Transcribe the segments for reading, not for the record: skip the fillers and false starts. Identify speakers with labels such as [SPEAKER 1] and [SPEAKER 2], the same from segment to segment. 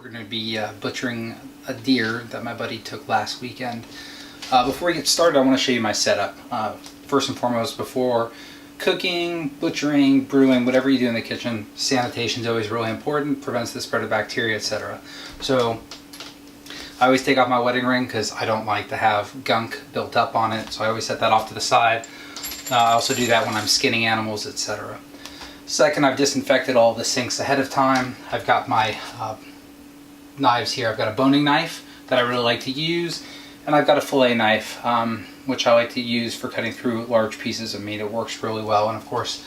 [SPEAKER 1] We're going to be butchering a deer that my buddy took last weekend. Before we get started, I want to show you my setup. First and foremost, before cooking, butchering, brewing, whatever you do in the kitchen, sanitation is always really important, prevents the spread of bacteria, etc. So I always take off my wedding ring because I don't like to have gunk built up on it, so I always set that off to the side. I also do that when I'm skinning animals, etc. Second, I've disinfected all the sinks ahead of time. I've got my knives here. I've got a boning knife that I really like to use, and I've got a fillet knife, which I like to use for cutting through large pieces of meat. It works really well, and of course,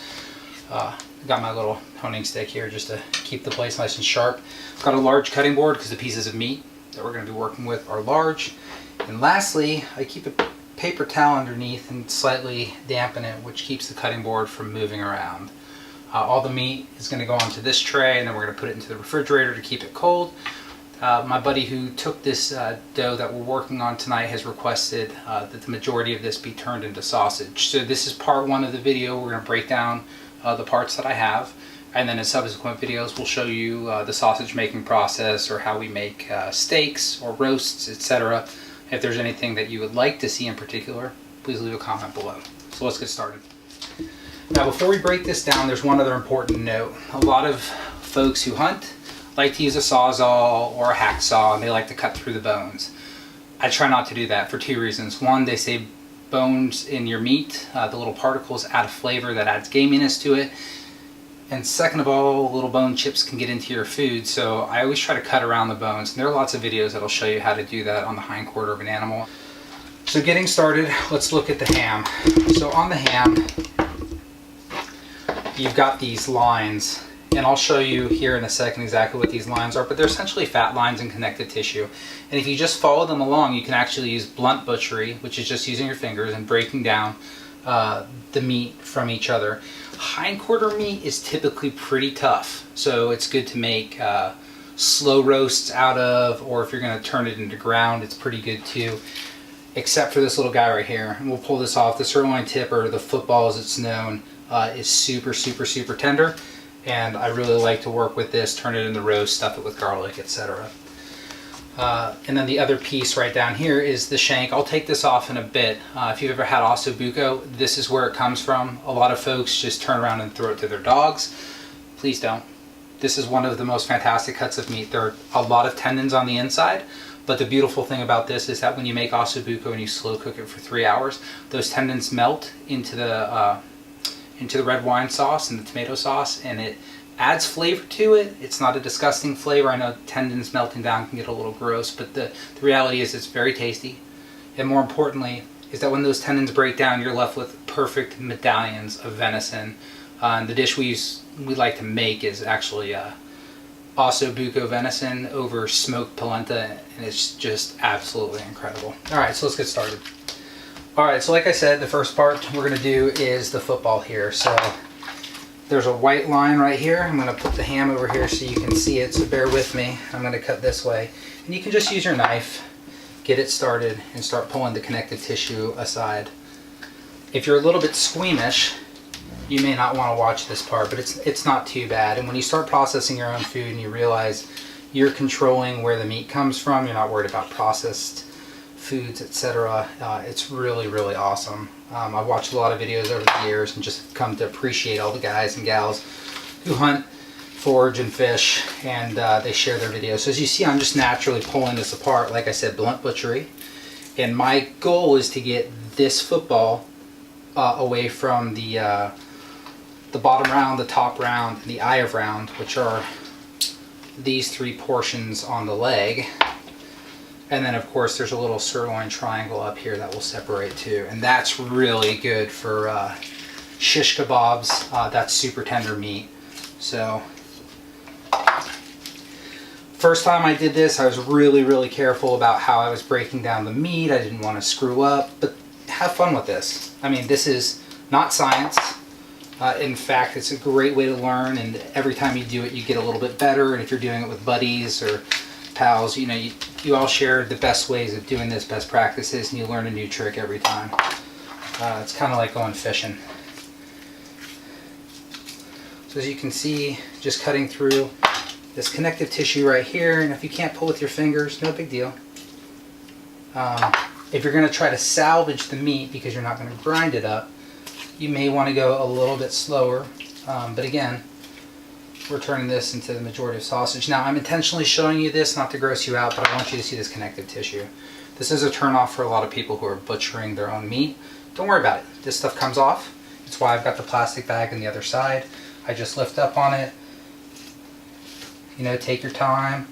[SPEAKER 1] I've got my little honing stick here just to keep the place nice and sharp. I've got a large cutting board because the pieces of meat that we're going to be working with are large. And lastly, I keep a paper towel underneath and slightly dampen it, which keeps the cutting board from moving around. All the meat is going to go onto this tray, and then we're going to put it into the refrigerator to keep it cold. My buddy who took this dough that we're working on tonight has requested that the majority of this be turned into sausage. So this is part one of the video. We're going to break down the parts that I have, and then in subsequent videos we'll show you the sausage making process, or how we make steaks or roasts, etc. If there's anything that you would like to see in particular, please leave a comment below. So let's get started. Now, before we break this down, there's one other important note. A lot of folks who hunt like to use a sawzall or a hacksaw, and they like to cut through the bones. I try not to do that for two reasons. One, they say bones in your meat, the little particles add a flavor that adds gaminess to it. And second of all, little bone chips can get into your food, so I always try to cut around the bones. And there are lots of videos that'll show you how to do that on the hind quarter of an animal. So getting started, let's look at the ham. So on the ham, you've got these lines, and I'll show you here in a second exactly what these lines are, but they're essentially fat lines and connective tissue. And if you just follow them along, you can actually use blunt butchery, which is just using your fingers and breaking down the meat from each other. Hind quarter meat is typically pretty tough, so it's good to make slow roasts out of, or if you're going to turn it into ground, it's pretty good too. Except for this little guy right here, and we'll pull this off. The sirloin tip, or the football as it's known, is super tender, and I really like to work with this, turn it into roast, stuff it with garlic, etc. And then the other piece right down here is the shank. I'll take this off in a bit. If you've ever had osso buco, this is where it comes from. A lot of folks just turn around and throw it to their dogs. Please don't. This is one of the most fantastic cuts of meat. There are a lot of tendons on the inside, but the beautiful thing about this is that when you make osso buco and you slow cook it for 3 hours, those tendons melt into the red wine sauce and the tomato sauce, and it adds flavor to it. It's not a disgusting flavor. I know tendons melting down can get a little gross, but the reality is it's very tasty. And more importantly is that when those tendons break down, you're left with perfect medallions of venison. And the dish we like to make is actually osso buco venison over smoked polenta, and it's just absolutely incredible. Alright, so let's get started. Alright, so like I said, the first part we're going to do is the football here. So there's a white line right here. I'm going to put the ham over here so you can see it, so bear with me. I'm going to cut this way. And you can just use your knife, get it started, and start pulling the connective tissue aside. If you're a little bit squeamish, you may not want to watch this part, but it's not too bad. And when you start processing your own food and you realize you're controlling where the meat comes from, you're not worried about processed foods, etc. It's really awesome. I've watched a lot of videos over the years and just come to appreciate all the guys and gals who hunt, forage, and fish, and they share their videos. So as you see, I'm just naturally pulling this apart, like I said, blunt butchery. And my goal is to get this football away from the bottom round, the top round, and the eye of round, which are these three portions on the leg. And then of course there's a little sirloin triangle up here that will separate too, and that's really good for shish kebabs. That's super tender meat. So first time I did this, I was really careful about how I was breaking down the meat. I didn't want to screw up, but have fun with this. I mean, this is not science. In fact, it's a great way to learn, and every time you do it you get a little bit better. And if you're doing it with buddies or pals, you know, you all share the best ways of doing this, best practices, and you learn a new trick every time. It's kind of like going fishing. So as you can see, just cutting through this connective tissue right here, and if you can't pull with your fingers, no big deal. If you're going to try to salvage the meat because you're not going to grind it up, you may want to go a little bit slower. But again, we're turning this into the majority of sausage. Now, I'm intentionally showing you this not to gross you out, but I want you to see this connective tissue. This is a turnoff for a lot of people who are butchering their own meat. Don't worry about it. This stuff comes off. That's why I've got the plastic bag on the other side. I just lift up on it. You know, take your time.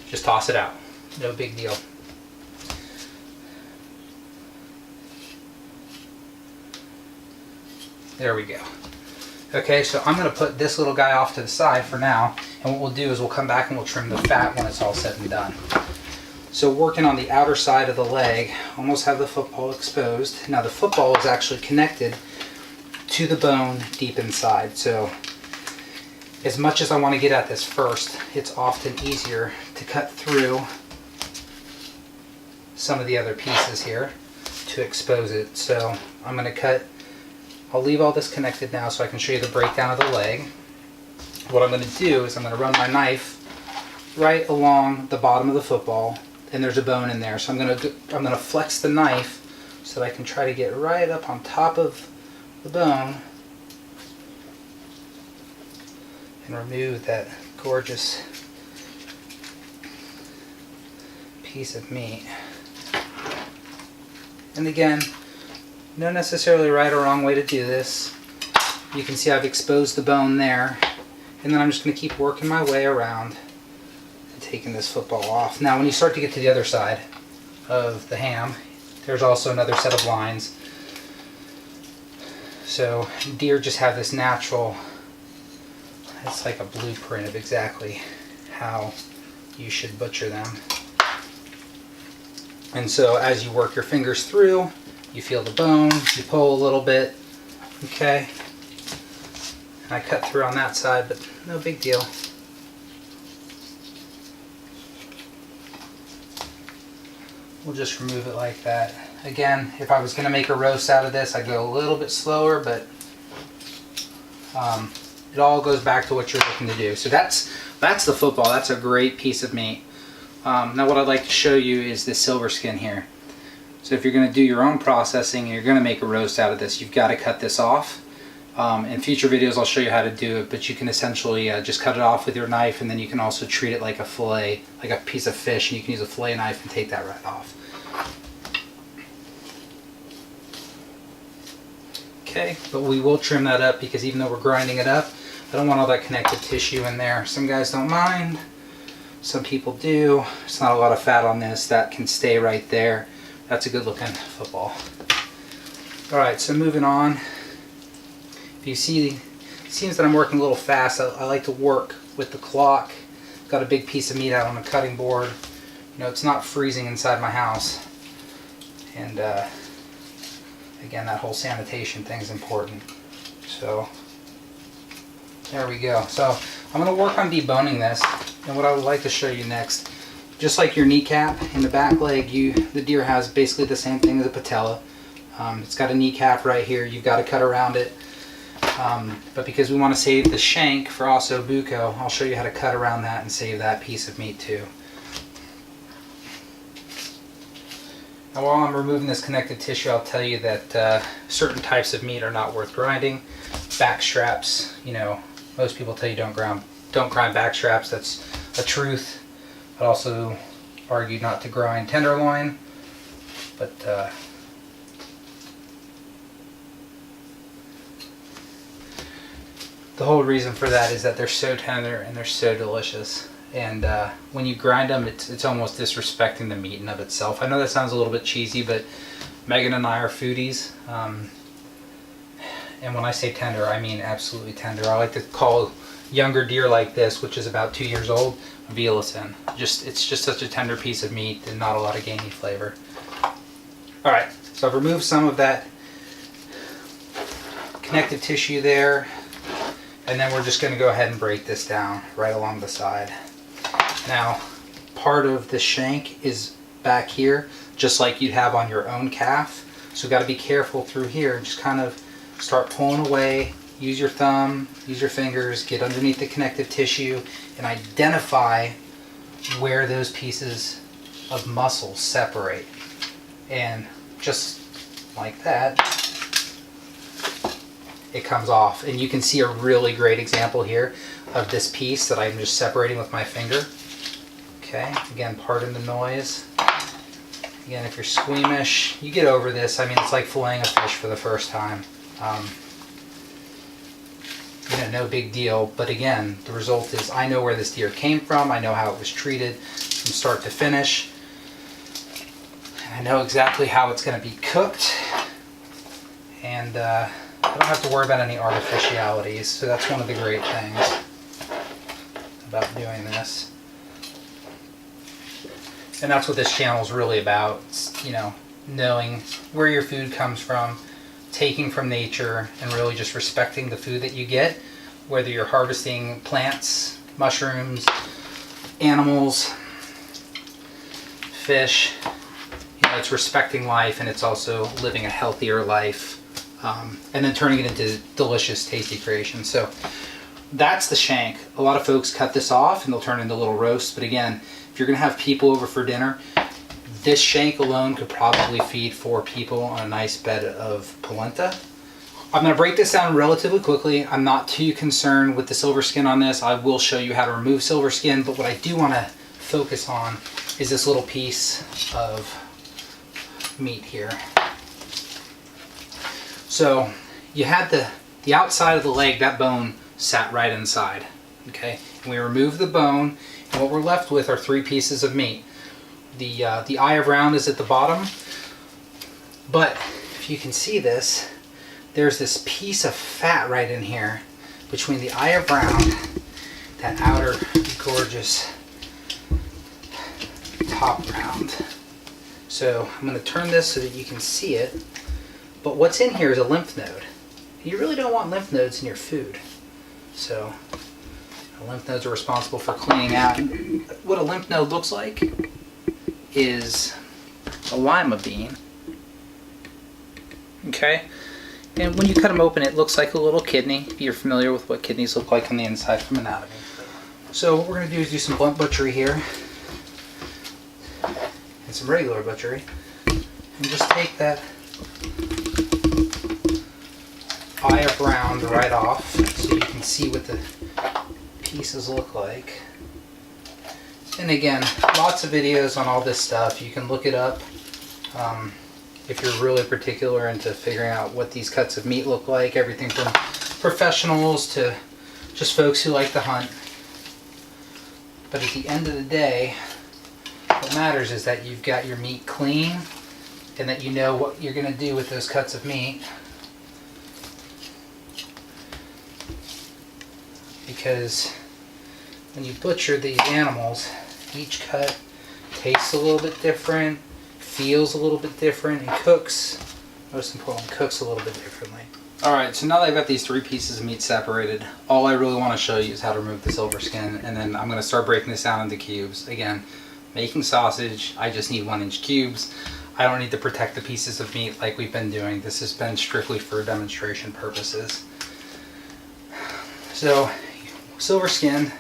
[SPEAKER 1] Just toss it out. No big deal. There we go. Okay, so I'm going to put this little guy off to the side for now, and what we'll do is we'll come back and we'll trim the fat when it's all said and done. So working on the outer side of the leg, almost have the football exposed. Now the football is actually connected to the bone deep inside, so as much as I want to get at this first, it's often easier to cut through some of the other pieces here to expose it. So I'm going to cut. I'll leave all this connected now so I can show you the breakdown of the leg. What I'm going to do is I'm going to run my knife right along the bottom of the football, and there's a bone in there. So I'm going to flex the knife so that I can try to get right up on top of the bone and remove that gorgeous piece of meat. And again, no necessarily right or wrong way to do this. You can see I've exposed the bone there, and then I'm just going to keep working my way around and taking this football off. Now when you start to get to the other side of the ham, there's also another set of lines. So deer just have this natural, it's like a blueprint of exactly how you should butcher them. And so as you work your fingers through, you feel the bone, you pull a little bit, okay? And I cut through on that side, but no big deal. We'll just remove it like that. Again, if I was going to make a roast out of this, I'd go a little bit slower, but it all goes back to what you're looking to do. So that's the football. That's a great piece of meat. Now what I'd like to show you is the silver skin here. So if you're going to do your own processing and you're going to make a roast out of this, you've got to cut this off. In future videos I'll show you how to do it, but you can essentially just cut it off with your knife, and then you can also treat it like a fillet, like a piece of fish, and you can use a fillet knife and take that right off. Okay, but we will trim that up because even though we're grinding it up, I don't want all that connective tissue in there. Some guys don't mind, some people do. It's not a lot of fat on this. That can stay right there. That's a good looking football. Alright, so moving on. If you see, it seems that I'm working a little fast. I like to work with the clock. Got a big piece of meat out on the cutting board. You know, it's not freezing inside my house. And again, that whole sanitation thing is important. So there we go. So I'm going to work on deboning this. And what I would like to show you next, just like your kneecap in the back leg, the deer has basically the same thing as a patella. It's got a kneecap right here. You've got to cut around it. But because we want to save the shank for osso bucco, I'll show you how to cut around that and save that piece of meat too. Now while I'm removing this connective tissue, I'll tell you that certain types of meat are not worth grinding. Back straps, you know, most people tell you don't grind back straps. That's a truth. I'd also argue not to grind tenderloin, but the whole reason for that is that they're so tender and they're so delicious. And when you grind them, it's almost disrespecting the meat in of itself. I know that sounds a little bit cheesy, but Megan and I are foodies. And when I say tender, I mean absolutely tender. I like to call younger deer like this, which is about 2 years old, venison. It's just such a tender piece of meat and not a lot of gamey flavor. Alright, so I've removed some of that connective tissue there, and then we're just going to go ahead and break this down right along the side. Now, part of the shank is back here, just like you'd have on your own calf. So got to be careful through here and just kind of start pulling away use your thumb, use your fingers, get underneath the connective tissue and identify where those pieces of muscle separate. And just like that, it comes off. And you can see a really great example here of this piece that I'm just separating with my finger. Okay, again, pardon the noise. Again, if you're squeamish, you get over this. I mean, it's like filleting a fish for the first time. You know, no big deal. But again, the result is I know where this deer came from. I know how it was treated from start to finish. I know exactly how it's going to be cooked. And I don't have to worry about any artificialities. So that's one of the great things about doing this. And that's what this channel is really about. It's, you know, knowing where your food comes from, taking from nature, and really just respecting the food that you get, whether you're harvesting plants, mushrooms, animals, fish. You know, it's respecting life, and it's also living a healthier life, and then turning it into delicious, tasty creations. So that's the shank. A lot of folks cut this off and they'll turn it into little roasts, but again, if you're going to have people over for dinner, this shank alone could probably feed 4 people on a nice bed of polenta. I'm going to break this down relatively quickly. I'm not too concerned with the silver skin on this. I will show you how to remove silver skin, but what I do want to focus on is this little piece of meat here. So you had the outside of the leg, that bone sat right inside. Okay, and we remove the bone, and what we're left with are 3 pieces of meat. The eye of round is at the bottom, but if you can see this, there's this piece of fat right in here between the eye of round, that outer gorgeous top round. So I'm going to turn this so that you can see it, but what's in here is a lymph node. You really don't want lymph nodes in your food. So the lymph nodes are responsible for cleaning out. What a lymph node looks like is a lima bean. Okay? And when you cut them open, it looks like a little kidney. If you're familiar with what kidneys look like on the inside from anatomy. So what we're going to do is do some blunt butchery here. And some regular butchery. And just take that eye of round right off so you can see what the pieces look like. And again, lots of videos on all this stuff. You can look it up if you're really particular into figuring out what these cuts of meat look like. Everything from professionals to just folks who like to hunt. But at the end of the day, what matters is that you've got your meat clean and that you know what you're going to do with those cuts of meat. Because when you butcher these animals, each cut tastes a little bit different, feels a little bit different, and cooks, most important, cooks a little bit differently. Alright, so now that I've got these 3 pieces of meat separated, all I really want to show you is how to remove the silver skin, and then I'm going to start breaking this down into cubes. Again, making sausage, I just need 1-inch cubes. I don't need to protect the pieces of meat like we've been doing. This has been strictly for demonstration purposes. So, silver skin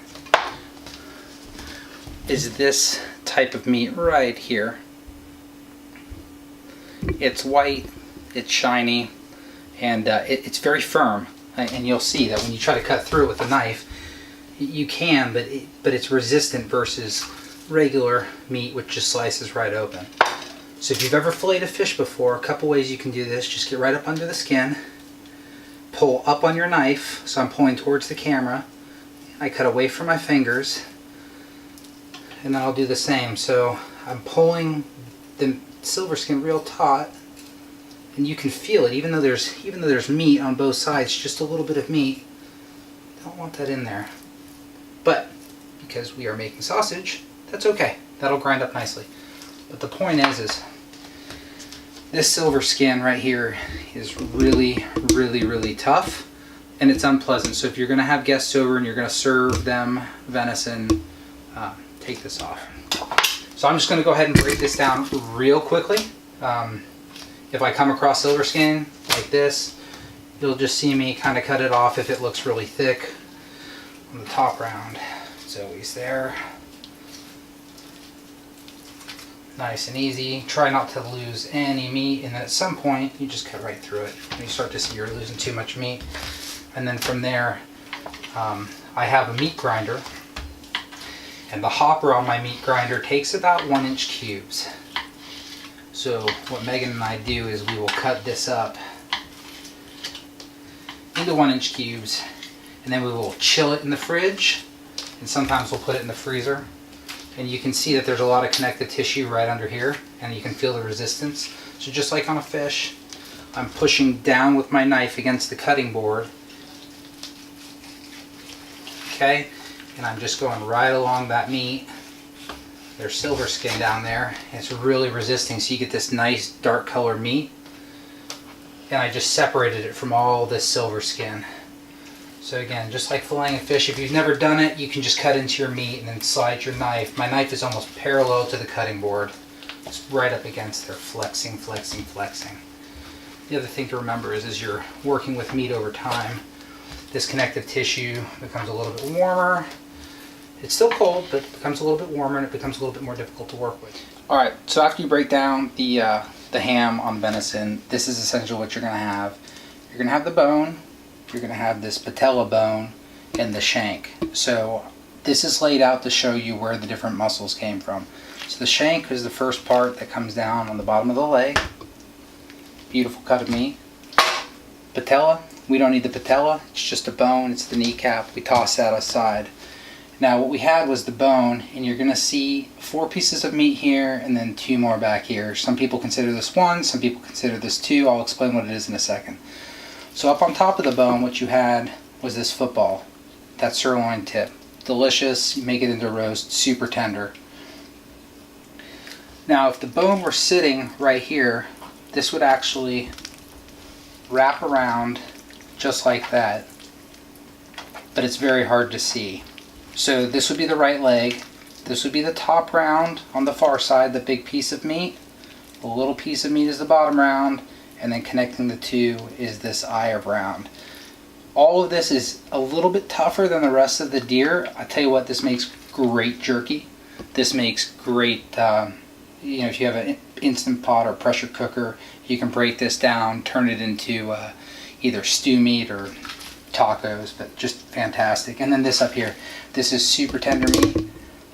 [SPEAKER 1] is this type of meat right here. It's white, it's shiny, and it's very firm. And you'll see that when you try to cut through it with a knife, you can, but it's resistant versus regular meat, which just slices right open. So if you've ever filleted a fish before, a couple ways you can do this. Just get right up under the skin, pull up on your knife, so I'm pulling towards the camera. I cut away from my fingers, and then I'll do the same. So I'm pulling the silver skin real taut, and you can feel it, even though there's meat on both sides, just a little bit of meat. Don't want that in there. But because we are making sausage, that's okay. That'll grind up nicely. But the point is this silver skin right here is really, really, really tough, and it's unpleasant. So if you're going to have guests over and you're going to serve them venison, take this off. So I'm just going to go ahead and break this down real quickly. If I come across silver skin like this, you'll just see me kind of cut it off if it looks really thick on the top round. It's always there. Nice and easy. Try not to lose any meat, and at some point you just cut right through it. And you start to see you're losing too much meat. And then from there, I have a meat grinder, and the hopper on my meat grinder takes about 1-inch cubes. So what Megan and I do is we will cut this up into 1-inch cubes, and then we will chill it in the fridge, and sometimes we'll put it in the freezer. And you can see that there's a lot of connective tissue right under here, and you can feel the resistance. So just like on a fish, I'm pushing down with my knife against the cutting board. Okay, and I'm just going right along that meat. There's silver skin down there. It's really resisting, so you get this nice dark color meat. And I just separated it from all this silver skin. So again, just like filleting a fish, if you've never done it, you can just cut into your meat and then slide your knife. My knife is almost parallel to the cutting board. It's right up against there, flexing, flexing, flexing. The other thing to remember is as you're working with meat over time, this connective tissue becomes a little bit warmer. It's still cold, but it becomes a little bit warmer, and it becomes a little bit more difficult to work with. All right, so after you break down the ham on venison, this is essentially what you're going to have. You're going to have the bone. You're going to have this patella bone and the shank. So this is laid out to show you where the different muscles came from. So the shank is the first part that comes down on the bottom of the leg. Beautiful cut of meat. Patella, we don't need the patella. It's just a bone. It's the kneecap. We toss that aside. Now what we had was the bone, and you're going to see 4 pieces of meat here and then 2 more back here. Some people consider this 1, some people consider this 2. I'll explain what it is in a second. So up on top of the bone, what you had was this football, that sirloin tip. Delicious, you make it into roast, super tender. Now if the bone were sitting right here, this would actually wrap around just like that, but it's very hard to see. So this would be the right leg, this would be the top round on the far side, the big piece of meat, the little piece of meat is the bottom round, and then connecting the two is this eye of round. All of this is a little bit tougher than the rest of the deer. I tell you what, this makes great jerky. This makes great, if you have an Instant Pot or pressure cooker, you can break this down, turn it into either stew meat or tacos, but just fantastic. And then this up here, this is super tender meat.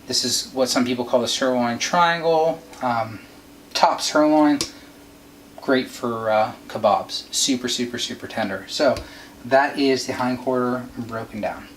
[SPEAKER 1] This is what some people call the sirloin triangle, top sirloin. Great for kebabs. Super, super, super tender. So that is the hind quarter broken down.